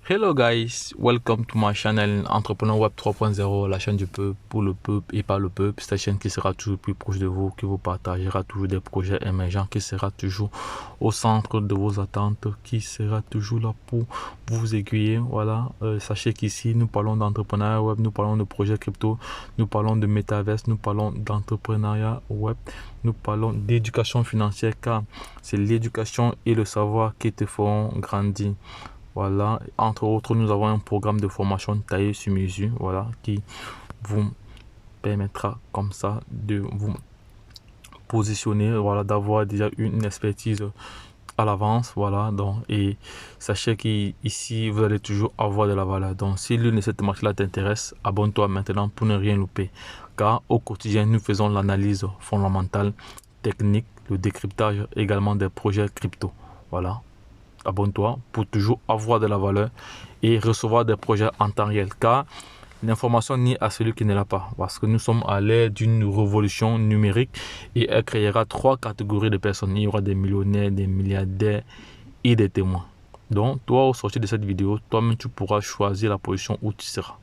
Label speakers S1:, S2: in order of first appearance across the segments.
S1: Hello guys, welcome to my channel Entrepreneur Web 3.0, la chaîne du peuple, pour le peuple et par le peuple. C'est la chaîne qui sera toujours plus proche de vous, qui vous partagera toujours des projets émergents, qui sera toujours au centre de vos attentes, qui sera toujours là pour vous aiguiller. Voilà, sachez qu'ici nous parlons d'entrepreneuriat web, nous parlons de projets crypto, nous parlons de métaverse, nous parlons d'entrepreneuriat web, nous parlons d'éducation financière, car c'est l'éducation et le savoir qui te feront grandir. Voilà, entre autres, nous avons un programme de formation taillé sur mesure, voilà, qui vous permettra comme ça de vous positionner, voilà, d'avoir déjà une expertise à l'avance, voilà. Donc, et sachez qu'ici vous allez toujours avoir de la valeur. Donc, si l'une de ces thématiques-là t'intéresse, abonne-toi maintenant pour ne rien louper, car au quotidien nous faisons l'analyse fondamentale, technique, le décryptage également des projets crypto. Voilà. Abonne-toi pour toujours avoir de la valeur et recevoir des projets en temps réel, car l'information n'est à celui qui ne l'a pas, parce que nous sommes à l'ère d'une révolution numérique et elle créera trois catégories de personnes. Il y aura des millionnaires, des milliardaires et des témoins. Donc toi, au sortir de cette vidéo, toi-même tu pourras choisir la position où tu seras.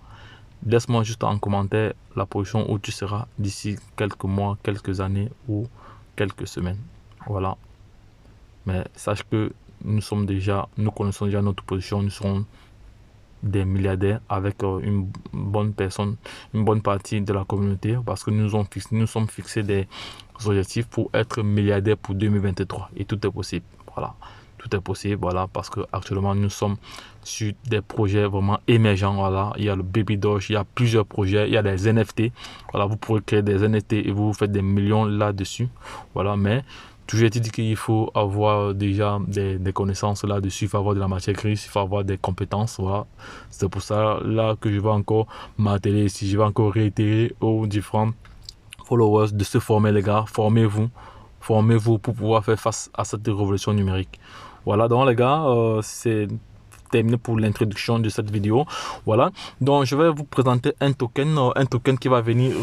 S1: Laisse-moi juste en commentaire la position où tu seras d'ici quelques mois, quelques années ou quelques semaines. Voilà. Mais sache que nous connaissons déjà notre position, nous serons des milliardaires avec une bonne partie de la communauté, parce que nous sommes fixés des objectifs pour être milliardaires pour 2023 et tout est possible. Voilà, tout est possible, voilà, parce que actuellement nous sommes sur des projets vraiment émergents. Voilà, il y a le Baby Doge, il y a plusieurs projets, il y a des NFT. Voilà, vous pourrez créer des NFT et vous faites des millions là-dessus. Voilà, mais toujours dit qu'il faut avoir déjà des connaissances là-dessus, il faut avoir de la matière grise, il faut avoir des compétences. Voilà. C'est pour ça là que je vais encore m'atteler ici, je vais encore réitérer aux différents followers de se former, les gars. Formez-vous pour pouvoir faire face à cette révolution numérique. Voilà, donc les gars, c'est terminé pour l'introduction de cette vidéo. Voilà, donc je vais vous présenter un token qui va venir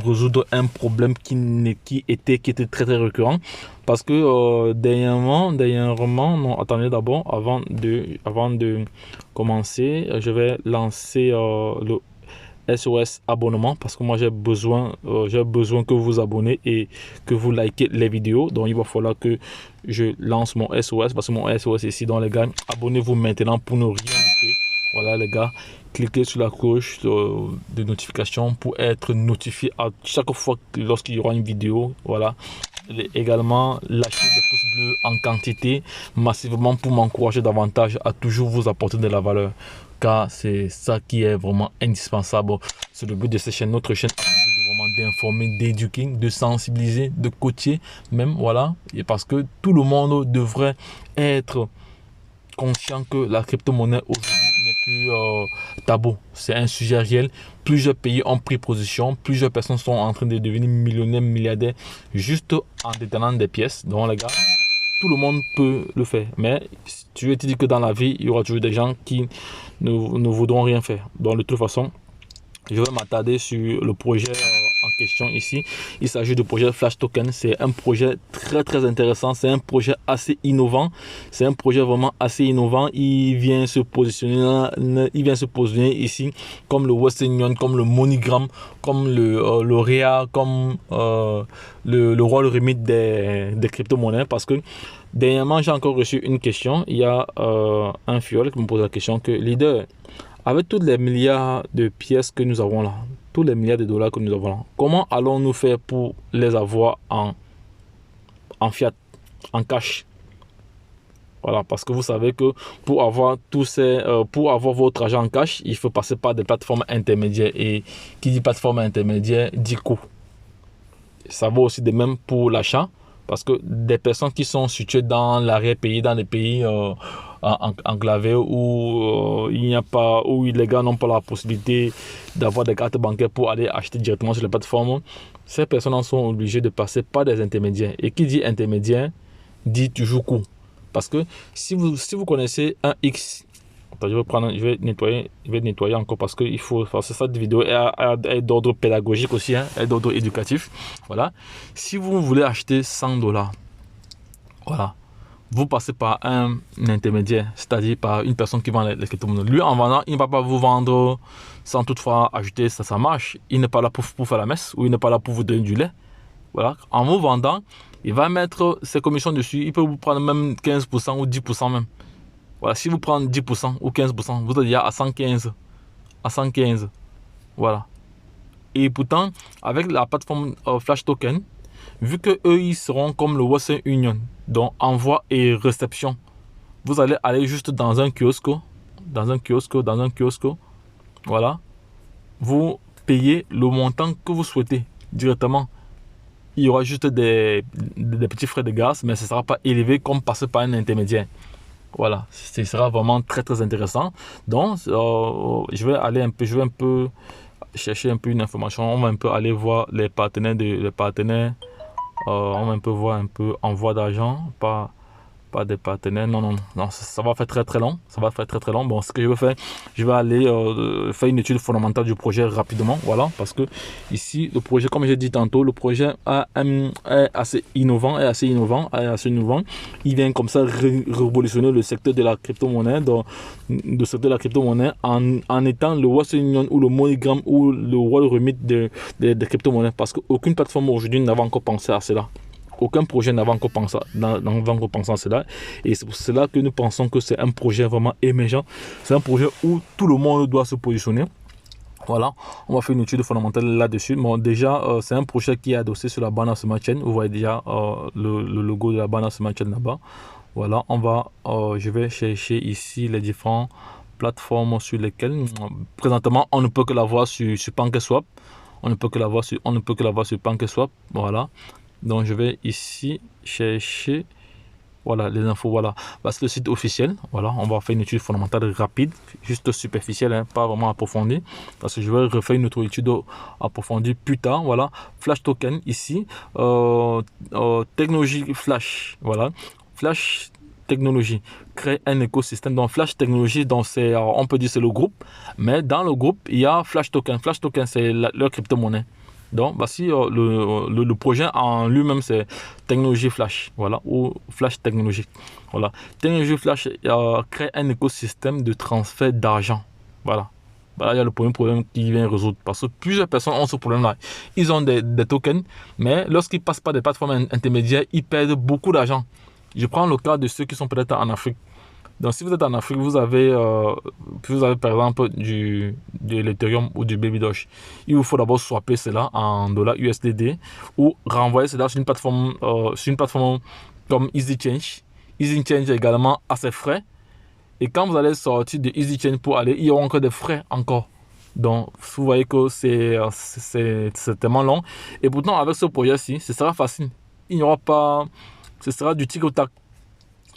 S1: résoudre un problème qui était très récurrent, parce que dernièrement, non, attendez, d'abord, avant de commencer, je vais lancer le SOS abonnement, parce que moi j'ai besoin que vous vous abonnez et que vous likez les vidéos. Donc il va falloir que je lance mon SOS, parce que mon SOS est ici. Donc les gars, abonnez-vous maintenant pour ne rien louper. Voilà les gars, cliquez sur la cloche de notification pour être notifié à chaque fois lorsqu'il y aura une vidéo. Voilà, et également lâchez des pouces bleus en quantité massivement pour m'encourager davantage à toujours vous apporter de la valeur, car c'est ça qui est vraiment indispensable. C'est le but de cette chaîne. Notre chaîne a le but de vraiment d'informer, d'éduquer, de sensibiliser, de coacher même, voilà. Et parce que tout le monde devrait être conscient que la crypto-monnaie aujourd'hui n'est plus tabou. C'est un sujet réel. Plusieurs pays ont pris position. Plusieurs personnes sont en train de devenir millionnaires, milliardaires juste en détenant des pièces. Donc les gars, tout le monde peut le faire. Mais tu veux te dire que dans la vie, il y aura toujours des gens qui ne voudront rien faire. Donc de toute façon, je vais m'attarder sur le projet en question ici. Il s'agit du projet Flash Token. C'est un projet très intéressant. C'est un projet assez innovant. C'est un projet vraiment assez innovant. Il vient se positionner ici comme le Western Union, comme le MoneyGram, comme le REA, comme le Royal Remit des crypto-monnaies. Parce que dernièrement, j'ai encore reçu une question. Il y a un fiole qui me pose la question que leader, avec tous les milliards de pièces que nous avons là, tous les milliards de dollars que nous avons là, comment allons-nous faire pour les avoir en fiat, en cash? Voilà, parce que vous savez que pour avoir votre argent en cash, il faut passer par des plateformes intermédiaires. Et qui dit plateforme intermédiaire dit coût. Ça vaut aussi de même pour l'achat, parce que des personnes qui sont situées dans l'arrière-pays, dans les pays enclavés où il n'y a pas, où les gars n'ont pas la possibilité d'avoir des cartes bancaires pour aller acheter directement sur les plateformes, ces personnes sont obligées de passer par des intermédiaires. Et qui dit intermédiaire dit toujours coût. Parce que si vous connaissez un X, je vais nettoyer encore, parce qu'il faut faire cette vidéo est d'ordre pédagogique aussi, hein, est d'ordre éducatif. Voilà. Si vous voulez acheter $100, voilà, vous passez par un intermédiaire, c'est-à-dire par une personne qui vend les crypto-monnaies. Lui, en vendant, il ne va pas vous vendre sans toutefois ajouter ça marche. Il n'est pas là pour faire la messe ou il n'est pas là pour vous donner du lait. Voilà. En vous vendant, il va mettre ses commissions dessus. Il peut vous prendre même 15% ou 10% même. Voilà. Si vous prenez 10% ou 15%, vous êtes déjà à 115. À 115. Voilà. Et pourtant, avec la plateforme Flash Token, vu que eux ils seront comme le Western Union, donc envoi et réception, vous allez aller juste dans un kiosque, voilà, vous payez le montant que vous souhaitez directement. Il y aura juste des petits frais de gaz, mais ce ne sera pas élevé comme passer par un intermédiaire. Voilà, ce sera vraiment très très intéressant. Donc, je vais un peu chercher un peu une information. On va un peu aller voir les partenaires, on va un peu voir un peu envoi d'argent, pas des partenaires. Non, ça va faire très très long. Ça va faire très très long. Bon, ce que je vais faire, je vais aller faire une étude fondamentale du projet rapidement. Voilà, parce que ici, le projet, comme j'ai dit tantôt, le projet est assez innovant. Il vient comme ça révolutionner le secteur de la crypto-monnaie, en étant le Western Union ou le MoneyGram ou le World Remit des crypto-monnaies. Parce qu'aucune plateforme aujourd'hui n'avait encore pensé à cela. Aucun projet n'avait encore pensé à cela. Et c'est pour cela que nous pensons que c'est un projet vraiment émergent. C'est un projet où tout le monde doit se positionner. Voilà, on va faire une étude fondamentale là-dessus. Bon, déjà, c'est un projet qui est adossé sur la Binance Smart Chain. Vous voyez déjà le logo de la Binance Smart Chain là-bas. Voilà, je vais chercher ici les différentes plateformes sur lesquelles, présentement, on ne peut que la voir sur PancakeSwap. On ne peut que la voir sur PancakeSwap. Voilà. Donc je vais ici chercher, voilà, les infos, voilà. C'est le site officiel. Voilà, on va faire une étude fondamentale rapide, juste superficielle, hein, pas vraiment approfondie, parce que je vais refaire une autre étude approfondie plus tard. Voilà, Flash Token ici, technologie Flash, voilà, Flash Technologie crée un écosystème. Donc Flash Technologie, donc on peut dire c'est le groupe, mais dans le groupe il y a Flash Token. Flash Token c'est leur crypto-monnaie. Donc, voici le projet en lui-même, c'est Technologie Flash, voilà, ou Flash Technologique. Voilà. Technologie Flash crée un écosystème de transfert d'argent. Voilà. Voilà, il y a le premier problème qui vient résoudre. Parce que plusieurs personnes ont ce problème-là. Ils ont des tokens, mais lorsqu'ils passent par des plateformes intermédiaires, ils perdent beaucoup d'argent. Je prends le cas de ceux qui sont peut-être en Afrique. Donc, si vous êtes en Afrique, vous avez par exemple de l'Ethereum ou du Babydoge. Il vous faut d'abord swapper cela en dollars USDD ou renvoyer cela sur une plateforme comme EasyChange. EasyChange également a ses frais. Et quand vous allez sortir de EasyChange pour aller, il y aura encore des frais encore. Donc, vous voyez que c'est tellement long. Et pourtant, avec ce projet-ci, ce sera facile. Il n'y aura pas... Ce sera du tic au tac.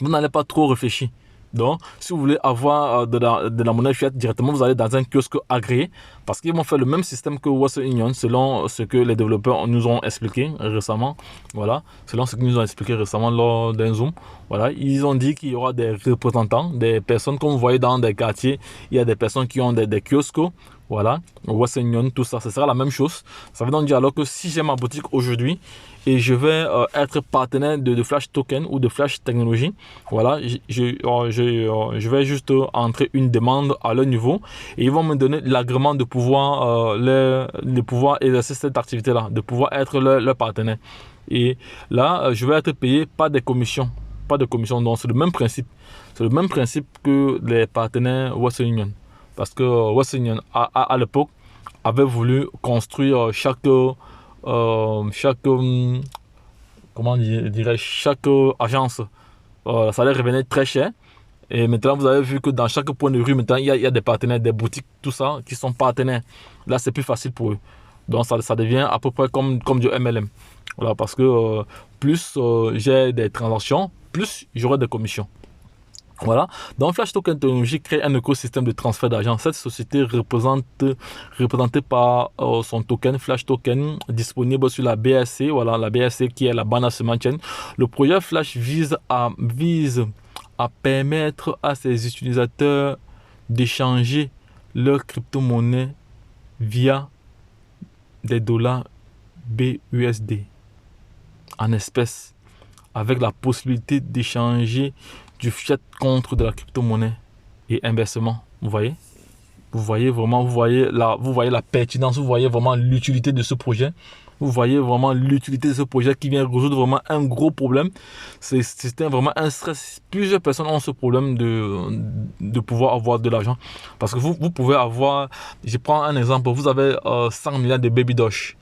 S1: Vous n'allez pas trop réfléchir. Donc, si vous voulez avoir de la monnaie fiat directement, vous allez dans un kiosque agréé parce qu'ils vont faire le même système que Western Union selon ce que les développeurs nous ont expliqué récemment. Voilà, selon ce qu'ils nous ont expliqué récemment lors d'un Zoom. Voilà, ils ont dit qu'il y aura des représentants, des personnes comme vous voyez dans des quartiers. Il y a des personnes qui ont des kiosques. Voilà, Western Union, tout ça, ce sera la même chose. Ça veut donc dire alors que si j'ai ma boutique aujourd'hui et je vais être partenaire de Flash Token ou de Flash Technologie, voilà, je vais juste entrer une demande à leur niveau et ils vont me donner l'agrément de pouvoir, exercer cette activité-là, de pouvoir être leur partenaire. Et là, je vais être payé par des commissions. Pas de commission, donc c'est le même principe. C'est le même principe que les partenaires Western Union. Parce que Western Union, à l'époque, avait voulu construire chaque agence. Ça allait revenir très cher. Et maintenant, vous avez vu que dans chaque point de rue, maintenant, il y a des partenaires, des boutiques, tout ça, qui sont partenaires. Là, c'est plus facile pour eux. Donc, ça devient à peu près comme du MLM. Voilà, parce que plus j'ai des transactions, plus j'aurai des commissions. Voilà, donc Flash Token Technologies crée un écosystème de transfert d'argent. Cette société représentée par son token Flash Token disponible sur la BSC, voilà, la BSC qui est la Binance Smart Chain. Le projet Flash vise à permettre à ses utilisateurs d'échanger leur crypto-monnaie via des dollars BUSD en espèces avec la possibilité d'échanger du fiat contre de la crypto-monnaie et inversement. Vous voyez? Vous voyez vraiment, vous voyez la pertinence, vous voyez vraiment l'utilité de ce projet. Vous voyez vraiment l'utilité de ce projet qui vient résoudre vraiment un gros problème. C'était vraiment un stress. Plusieurs personnes ont ce problème de pouvoir avoir de l'argent. Parce que vous pouvez avoir, je prends un exemple, vous avez 100 milliards de Baby Doge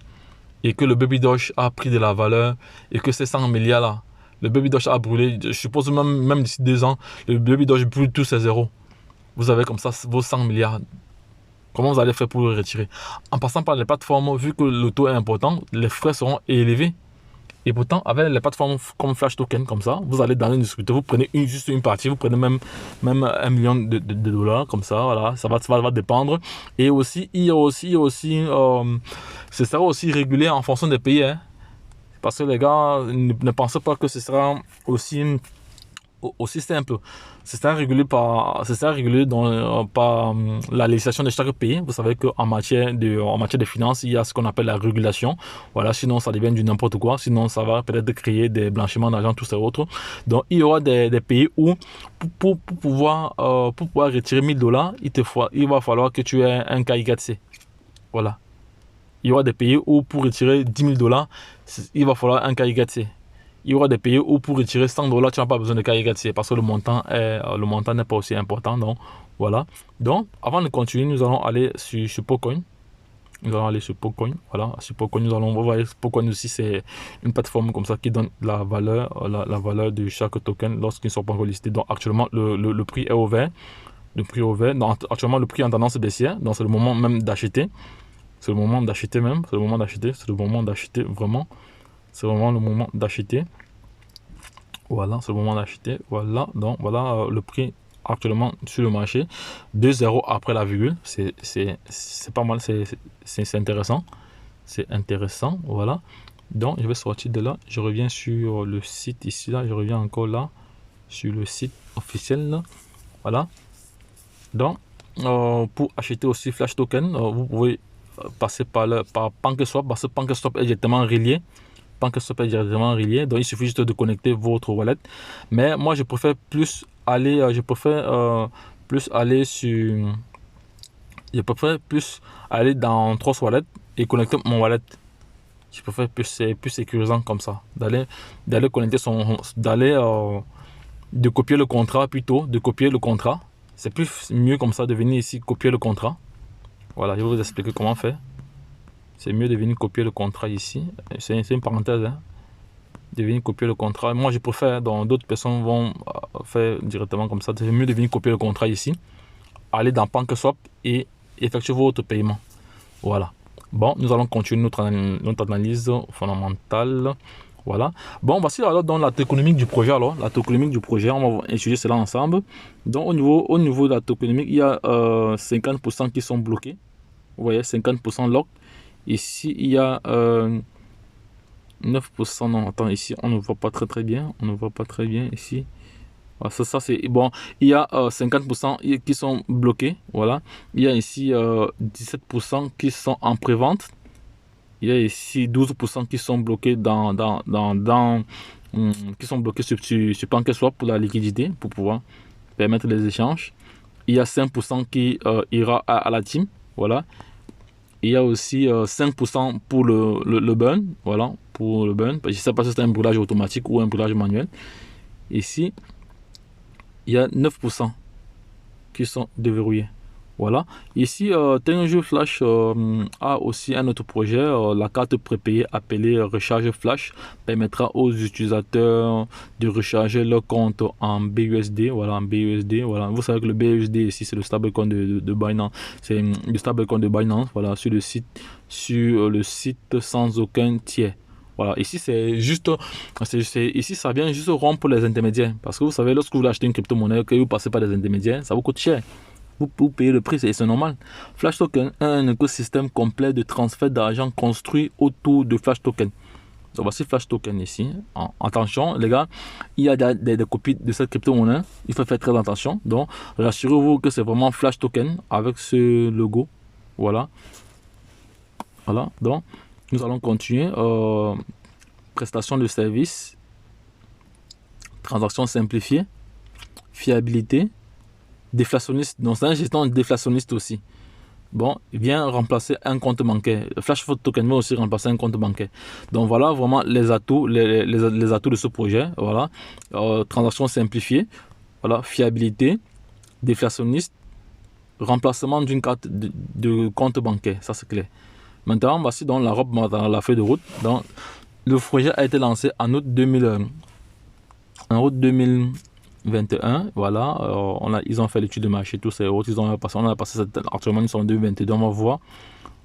S1: et que le Baby Doge a pris de la valeur et que ces 100 milliards là, le Baby Doge a brûlé, je suppose même d'ici 2 ans, le Baby Doge brûle tous ses zéros. Vous avez comme ça vos 100 milliards. Comment vous allez faire pour le retirer? En passant par les plateformes, vu que le taux est important, les frais seront élevés. Et pourtant, avec les plateformes comme Flash Token, comme ça, vous allez dans une discussion, vous prenez juste une partie, vous prenez même 1 million de dollars, comme ça, voilà, ça va dépendre. Et aussi, ce sera aussi régulé en fonction des pays, hein. Parce que les gars ne pensent pas que ce sera aussi simple. C'est ça régulé par la législation de chaque pays. Vous savez qu'en matière de finances, il y a ce qu'on appelle la régulation. Voilà, sinon ça devient du n'importe quoi. Sinon ça va peut-être créer des blanchiments d'argent, tout ça autres. Donc il y aura des pays où pour pouvoir retirer 1000 dollars, il va falloir que tu aies un KI4C. Voilà. Il y aura des pays où pour retirer 10 000 dollars, il va falloir un KI4C. Il y aura des pays où pour retirer 100 dollars, tu n'as pas besoin de KI4C parce que le montant n'est pas aussi important. Donc, voilà. Donc, avant de continuer, nous allons aller sur Pocoin. Nous allons aller sur Pocoin. Voilà. Sur Pocoin, nous allons voir Pocoin aussi, c'est une plateforme comme ça qui donne la valeur de chaque token lorsqu'ils ne sont pas encore listés. Donc, actuellement, le prix est ouvert. Le prix est ouvert. Donc, actuellement, le prix est en tendance baissière. Donc, c'est le moment même d'acheter. C'est le moment d'acheter même. C'est le moment d'acheter. C'est le moment d'acheter vraiment. C'est vraiment le moment d'acheter. Voilà, c'est le moment d'acheter. Voilà, donc voilà le prix actuellement sur le marché. 2 zéros après la virgule. C'est pas mal, c'est intéressant. C'est intéressant, voilà. Donc, je vais sortir de là. Je reviens sur le site ici, là. Je reviens encore là, sur le site officiel, là. Voilà. Donc, pour acheter aussi Flash Token, vous pouvez passer par PancakeSwap, parce que PancakeSwap est directement relié. PancakeSwap est directement relié, donc il suffit juste de connecter votre wallet. Mais moi, je préfère plus aller dans Trust Wallet et connecter mon wallet. Je préfère c'est plus sécurisant comme ça, d'aller connecter de copier le contrat plutôt, de copier le contrat. C'est mieux comme ça de venir ici copier le contrat. Voilà, je vais vous expliquer comment faire. C'est mieux de venir copier le contrat ici. C'est une parenthèse, hein. De venir copier le contrat. Moi, je préfère, donc d'autres personnes vont faire directement comme ça. C'est mieux de venir copier le contrat ici. Aller dans PancakeSwap et effectuer votre paiement. Voilà. Bon, nous allons continuer notre analyse fondamentale. Voilà. Bon, voici alors dans la tokenomique du projet. Alors, la tokenomique du projet, on va étudier cela ensemble. Donc, au niveau de la tokenomique, il y a 50% qui sont bloqués. Vous voyez, 50% lock. Ici, il y a 9%. Non, attends, ici, on ne voit pas très bien. On ne voit pas très bien ici. Voilà, ça c'est bon. Il y a 50% qui sont bloqués. Voilà. Il y a ici 17% qui sont en pré-vente. Il y a ici 12% qui sont bloqués qui sont bloqués sur PancakeSwap pour la liquidité, pour pouvoir permettre les échanges. Il y a 5% qui ira à la team. Voilà. Il y a aussi 5% pour le burn. Voilà, pour le burn. Je ne sais pas si c'est un brûlage automatique ou un brûlage manuel. Ici, il y a 9% qui sont déverrouillés. Voilà. Ici, Tenjou Flash a aussi un autre projet. La carte prépayée appelée Recharge Flash permettra aux utilisateurs de recharger leur compte en BUSD. Voilà, en BUSD. Voilà. Vous savez que le BUSD ici, c'est le stablecoin de Binance. C'est le stablecoin de Binance. Voilà, sur le site sans aucun tiers. Voilà, ici c'est juste, ici ça vient juste rompre les intermédiaires. Parce que vous savez, lorsque vous achetez une crypto-monnaie, que vous passez par des intermédiaires, ça vous coûte cher. Vous payez le prix, c'est normal. Flash Token est un écosystème complet de transfert d'argent construit autour de Flash Token. Donc voici Flash Token ici. Attention les gars, il y a des copies de cette crypto-monnaie. Il faut faire très attention. Donc rassurez-vous que c'est vraiment Flash Token avec ce logo. Voilà. Voilà. Donc nous allons continuer. Prestation de service. transaction simplifiée, fiabilité, déflationniste. Donc, c'est un gestion déflationniste aussi. Bon, il vient remplacer un compte bancaire. Flash Token va aussi remplacer un compte bancaire. Donc voilà vraiment les atouts, les atouts de ce projet. Voilà, transaction simplifiée, voilà, fiabilité, déflationniste, remplacement d'une carte de compte bancaire. Ça c'est clair. Maintenant, voici dans la feuille de route. Donc, le projet a été lancé en août 2021, voilà, ils ont fait l'étude de marché, tous ces autres, on a passé actuellement ils sont en 2022, on va voir,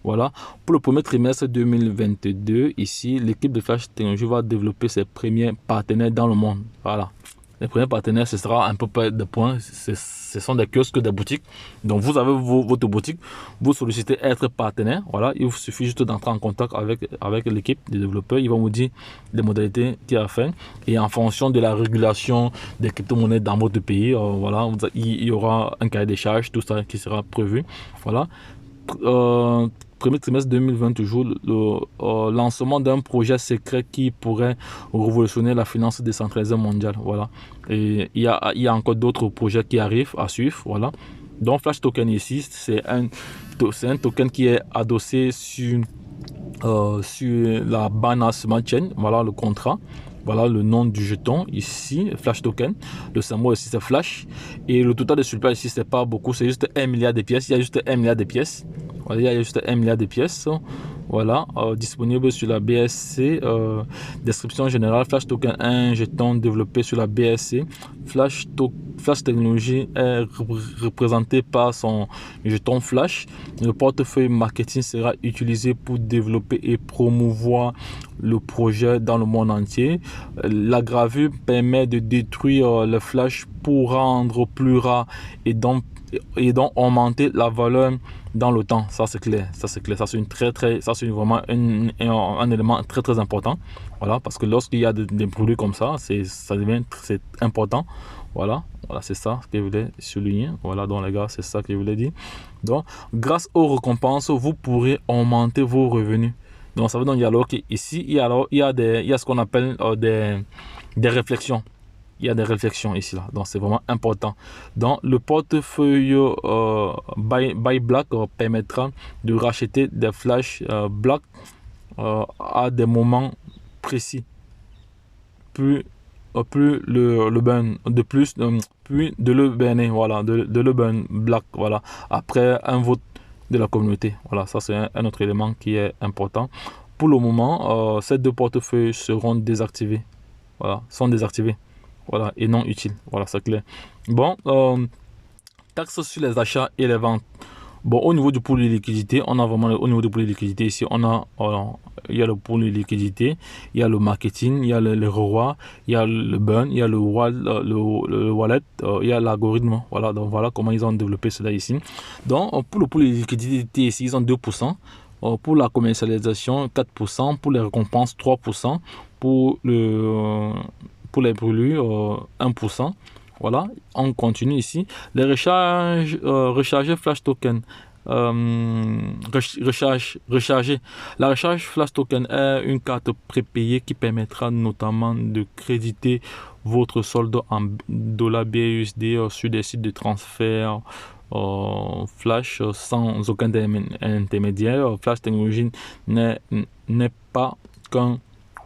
S1: voilà. Pour le premier trimestre 2022, ici, l'équipe de Flash Technologies va développer ses premiers partenaires dans le monde, voilà. Les premiers partenaires, ce sera un peu près de points. Ce sont des kiosques, des boutiques. Donc, vous avez votre boutique, vous sollicitez être partenaire. Voilà, il vous suffit juste d'entrer en contact avec l'équipe des développeurs. Ils vont vous dire les modalités qu'il y a à faire. Et en fonction de la régulation des crypto-monnaies dans votre pays, voilà, il y aura un cahier des charges, tout ça qui sera prévu. Voilà. Premier trimestre 2020, toujours le lancement d'un projet secret qui pourrait révolutionner la finance décentralisée mondiale. Voilà. Et il y a encore d'autres projets qui arrivent à suivre. Voilà. Donc Flash Token ici, c'est un token qui est adossé sur la Binance Smart Chain. Voilà le contrat. Voilà le nom du jeton ici, Flash Token. Le symbole ici c'est Flash. Et le total de supply ici c'est pas beaucoup, c'est juste 1 milliard de pièces. Il y a juste 1 milliard de pièces. Voilà, il y a juste 1 milliard de pièces. Voilà, disponible sur la BSC. Description générale, Flash Token, un jeton développé sur la BSC. Flash Technologies est représenté par son jeton Flash. Le portefeuille marketing sera utilisé pour développer et promouvoir le projet dans le monde entier. La gravure permet de détruire le Flash pour rendre plus rare et donc augmenter la valeur dans le temps. Ça c'est clair, ça c'est vraiment un élément très très important. Voilà, parce que lorsqu'il y a des produits comme ça, c'est important. Voilà, c'est ça que je voulais souligner. Voilà, donc les gars, c'est ça que je voulais dire. Donc, grâce aux récompenses, vous pourrez augmenter vos revenus. Donc ça veut donc dire qu'ici, il y a ce qu'on appelle des réflexions. Il y a des réflexions ici là, donc c'est vraiment important. Donc le portefeuille Buy Black permettra de racheter des flash Black à des moments précis. Plus le burn de plus, puis de le burner, voilà, de le burn Black, voilà, après un vote de la communauté. Voilà, ça c'est un autre élément qui est important. Pour le moment, ces deux portefeuilles seront désactivés. Voilà, sont désactivés. Voilà, et non utiles. Voilà, c'est clair. Bon, taxes sur les achats et les ventes. Bon, au niveau du pool de liquidité, on a vraiment au niveau du pool de liquidité ici, il y a le pool de liquidité, il y a le marketing, il y a le roi, il y a le burn, il y a le wallet, il y a l'algorithme. Voilà, donc voilà comment ils ont développé cela ici. Donc, pour le pool de liquidité ici, ils ont 2%. Pour la commercialisation, 4%. Pour les récompenses, 3%. Pour les brûlures, 1%. Voilà, on continue ici. Les recharger Flash Token. Recharger. La recharge Flash Token est une carte prépayée qui permettra notamment de créditer votre solde en $BUSD sur des sites de transfert Flash sans aucun intermédiaire. Flash Technologies n'est pas qu'un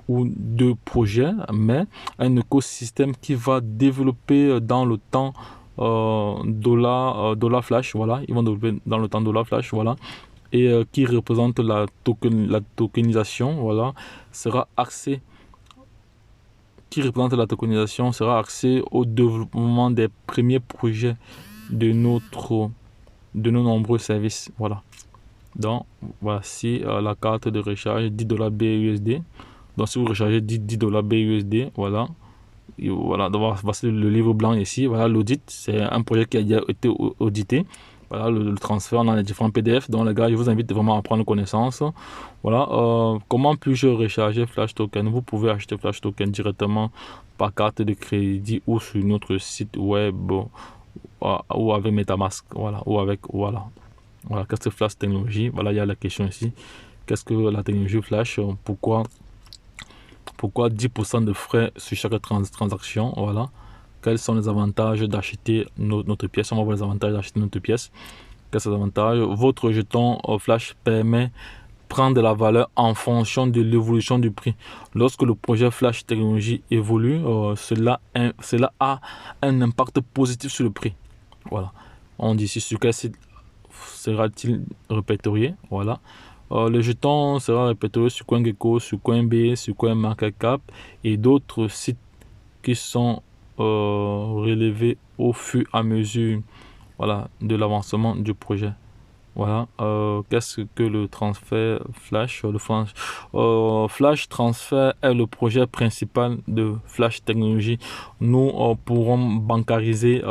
S1: ou deux projets, mais un écosystème qui va développer dans le temps dollar Flash, voilà, ils vont développer dans le temps dollar Flash, voilà, et qui représente la tokenisation, voilà, sera axé au développement des premiers projets de nos nombreux services, voilà. Donc voici la carte de recharge $10 BUSD. Donc si vous rechargez $10 BUSD, voilà. Et voilà, donc voici le livre blanc ici. Voilà l'audit, c'est un projet qui a déjà été audité. Voilà le transfert dans les différents PDF. Donc les gars, je vous invite vraiment à prendre connaissance. Voilà, comment puis-je recharger Flash Token? Vous pouvez acheter Flash Token directement par carte de crédit ou sur notre site web ou avec MetaMask. Voilà, voilà, qu'est-ce que Flash Technologies? Voilà, il y a la question ici. Qu'est-ce que la technologie Flash? Pourquoi 10% de frais sur chaque transaction? Voilà. Quels sont les avantages d'acheter notre pièce? On va voir les avantages d'acheter notre pièce. Quels sont les avantages? Votre jeton Flash permet prendre de la valeur en fonction de l'évolution du prix. Lorsque le projet Flash Technologie évolue, cela a un impact positif sur le prix. Voilà. On dit ici sur quel site sera-t-il répertorié. Voilà. Le jeton sera répertorié sur CoinGecko, sur Coinbase, sur CoinMarketCap et d'autres sites qui sont relevés au fur et à mesure, voilà, de l'avancement du projet. Voilà. Qu'est-ce que le transfert Flash? Flash Transfer est le projet principal de Flash Technologie. Nous pourrons bancariser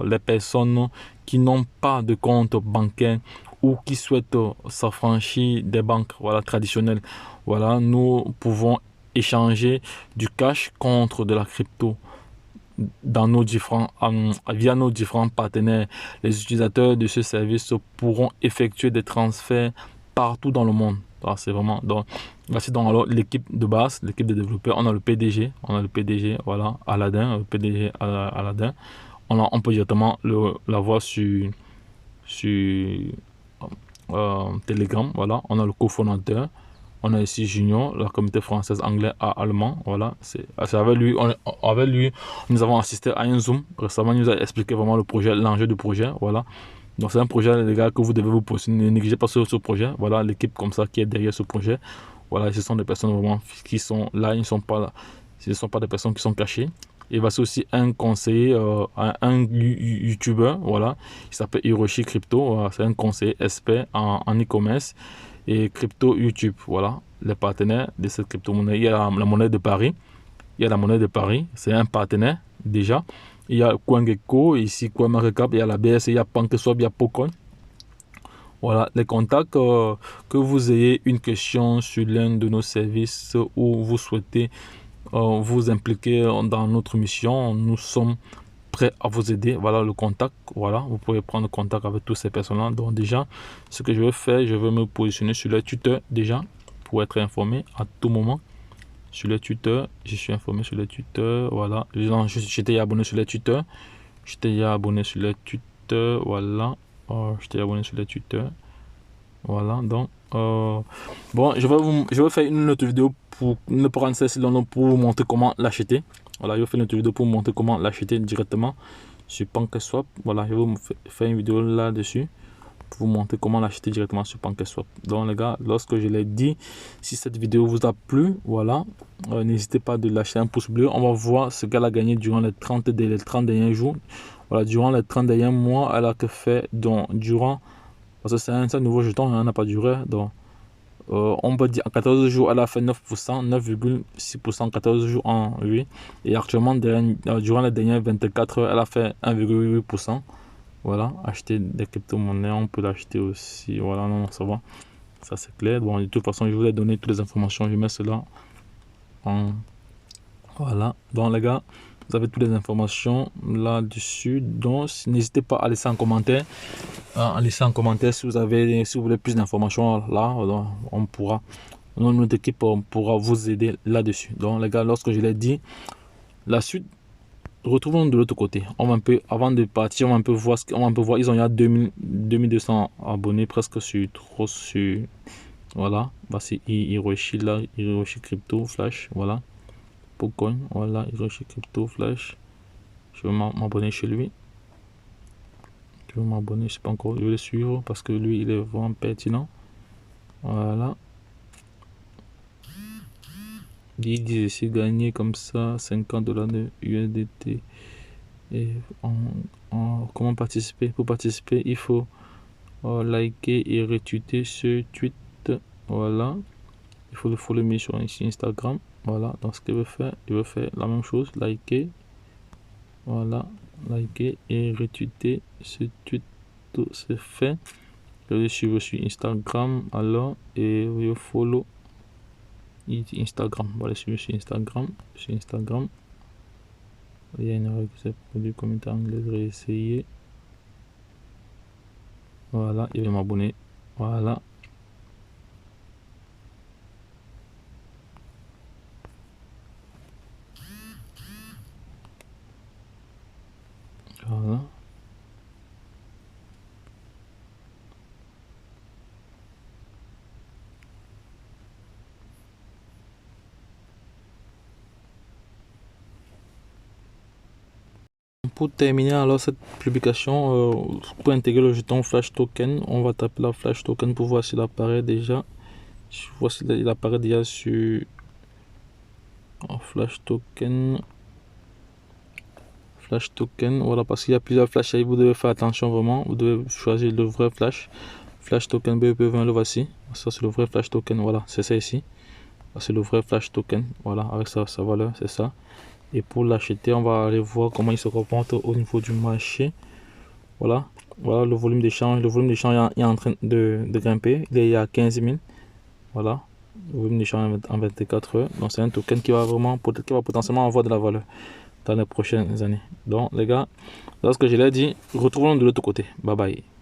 S1: les personnes qui n'ont pas de compte bancaire ou qui souhaitent s'affranchir des banques, voilà, traditionnelles. Voilà, nous pouvons échanger du cash contre de la crypto dans via nos différents partenaires. Les utilisateurs de ce service pourront effectuer des transferts partout dans le monde. C'est vraiment voici donc alors l'équipe de base, l'équipe de développeurs. On a le PDG, voilà, Aladdin, le PDG Aladdin. On peut directement la voir sur Telegram. Voilà, on a le cofondateur. On a ici Junior, la communauté française, anglais à allemand. Voilà, c'est avec lui, nous avons assisté à un Zoom. Récemment, il nous a expliqué vraiment le projet, l'enjeu du projet. Voilà. Donc, c'est un projet, les gars, que vous devez vous positionner. Ne négligez pas ce projet. Voilà, l'équipe comme ça qui est derrière ce projet. Voilà, ce sont des personnes vraiment qui sont là. Ils ne sont pas des personnes qui sont cachées. Et voici aussi un conseiller, un YouTuber. Voilà, il s'appelle Hiroshi Crypto. Voilà, c'est un conseiller expert en e-commerce et crypto YouTube. Voilà, les partenaires de cette crypto-monnaie. Il y a la monnaie de Paris. C'est un partenaire déjà. Il y a CoinGecko, ici CoinMarketCap, il y a la BS, il y a PancakeSwap, il y a Pocoin. Voilà, les contacts, que vous ayez une question sur l'un de nos services ou vous souhaitez vous impliquer dans notre mission, nous sommes prêts à vous aider. Voilà le contact. Voilà, vous pouvez prendre contact avec tous ces personnes-là. Donc déjà, ce que je vais faire, je vais me positionner sur le Twitter déjà pour être informé à tout moment. Sur le Twitter, je suis informé sur le Twitter. Voilà, j'étais abonné sur le Twitter. Voilà. J'étais abonné sur le Twitter. Voilà, donc bon, je vais faire une autre vidéo pour ne pas rendre celle-ci pour vous montrer comment l'acheter. Voilà, je vais faire une autre vidéo pour vous montrer comment l'acheter directement sur PancakeSwap. Voilà, je vais vous faire une vidéo là-dessus pour vous montrer comment l'acheter directement sur PancakeSwap. Donc les gars, lorsque je l'ai dit, si cette vidéo vous a plu, voilà, n'hésitez pas de lâcher un pouce bleu. On va voir ce qu'elle a gagné durant les 30 derniers jours. Voilà, durant les 30 derniers mois, elle a que fait durant. Parce que c'est un nouveau jeton, il n'a pas duré. Donc, on peut dire en 14 jours, elle a fait 9%, 9,6%, 14 jours en 8. Et actuellement, durant les dernières 24 heures, elle a fait 1,8%. Voilà, acheter des crypto-monnaies, on peut l'acheter aussi. Voilà, non, ça va. Ça, c'est clair. Bon, de toute façon, je vous ai donné toutes les informations. Je mets cela en. Voilà. Donc, les gars, vous avez toutes les informations là-dessus. Donc, n'hésitez pas à laisser un commentaire. Si vous voulez plus d'informations là, notre équipe pourra vous aider là-dessus. Donc, les gars, lorsque je l'ai dit, la suite, retrouvons de l'autre côté. Avant de partir, on va un peu voir ils ont 2200 abonnés presque sur. Voilà, voici Hiroshi là, Hiroshi Crypto Flash, voilà. Pocoin, voilà, Hiroshi Crypto Flash. Je vais m'abonner chez lui. Je vais m'abonner, je sais pas encore, je vais le suivre parce que lui il est vraiment pertinent. Voilà. Il dit ici gagner comme ça 50 $ de USDT. Et comment participer? Pour participer, il faut liker et retweeter ce tweet. Voilà. Il faut le follow sur Instagram. Voilà. Donc ce qu'il veut faire, il veut faire la même chose, liker. Voilà. Liker et retweeter ce tweet. Tout c'est fait. Je vais suivre sur Instagram alors et je follow Instagram. On va le suivre sur Instagram. Il y a une erreur qui s'est produite, commentaire anglais, réessayer. Voilà, il va m'abonner. Voilà. pour terminer alors cette publication, pour intégrer le jeton Flash Token, on va taper la Flash Token pour voir s'il apparaît déjà. Je vois s'il apparaît déjà sur Flash Token. Flash Token, voilà, parce qu'il y a plusieurs flashs, vous devez faire attention vraiment, vous devez choisir le vrai flash. Flash Token BEP20, le voici. Ça c'est le vrai Flash Token, voilà, c'est ça ici. C'est le vrai Flash Token, voilà, avec sa valeur, c'est ça. Et pour l'acheter, on va aller voir comment il se comporte au niveau du marché. Voilà, voilà le volume d'échange. Le volume d'échange est en train de grimper. Il est à 15 000. Voilà, le volume d'échange en 24 heures. Donc c'est un token qui va vraiment, qui va potentiellement avoir de la valeur dans les prochaines années. Donc les gars, lorsque je l'ai dit, retrouvons de l'autre côté. Bye bye.